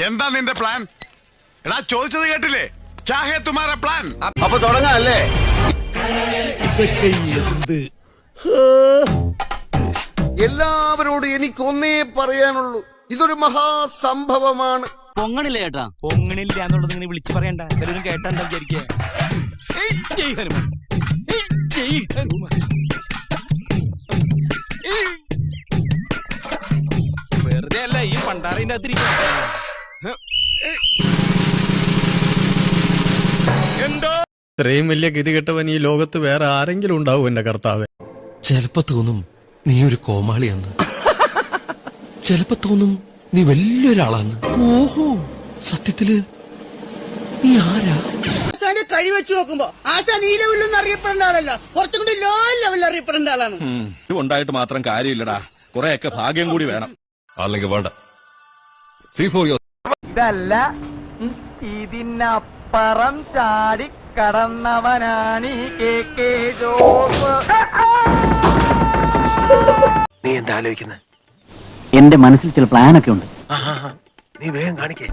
എന്താ നിന്റെ പ്ലാൻ? എടാ ചോദിച്ചത് കേട്ടില്ലേ? ക്യാ ഹേ തുമാരാ പ്ലാൻ? അപ്പൊ തുടങ്ങാല്ലേ? എല്ലാവരോടും എനിക്കൊന്നേ പറയാനുള്ളൂ, ഇതൊരു മഹാസംഭവമാണ്. പൊങ്ങണില്ല ചേട്ടാ. പൊങ്ങണില്ല എന്നുള്ളത് ഇങ്ങനെ വിളിച്ചു പറയണ്ട. എല്ലാവരും കേട്ടാ എന്താ വിചാരിക്കുക? വെറുതെ അല്ല ഈ പണ്ടാറിന്റെ എന്തോ ഇത്രയും വലിയ ഗതികെട്ടവൻ ഈ ലോകത്ത് വേറെ ആരെങ്കിലും ഉണ്ടാവും എന്റെ കർത്താവേ. ചിലപ്പോ തോന്നും നീ ഒരു കോമാളിയാന്ന്, ചിലപ്പോ തോന്നും നീ വലിയൊരാളാന്ന്. ഓഹോ, സത്യത്തില് നീ ആരാ? ആശാന്റെ കഴി വെച്ച് നോക്കുമ്പോ ആശാൻ ഈ ലെവലിലൊന്നും അറിയപ്പെടേണ്ട ആളല്ല, കുറച്ചും കൂടി ലോ ലെവലിൽ അറിയപ്പെടേണ്ട ആളാണ്. ഉണ്ടായിട്ട് മാത്രം കാര്യമില്ലടാ, കുറെയൊക്കെ ഭാഗ്യം കൂടി വേണം. അല്ലെങ്കിൽ വേണ്ട. ഇതല്ല, ഇതിനപ്പുറം ചാടി കടന്നവനാണ് KK ജോസ്. നീ എന്താ ആലോചിക്കുന്നത്? എന്റെ മനസ്സിൽ ചില പ്ലാനൊക്കെ ഉണ്ട്. നീ വേഗം കാണിക്കേ.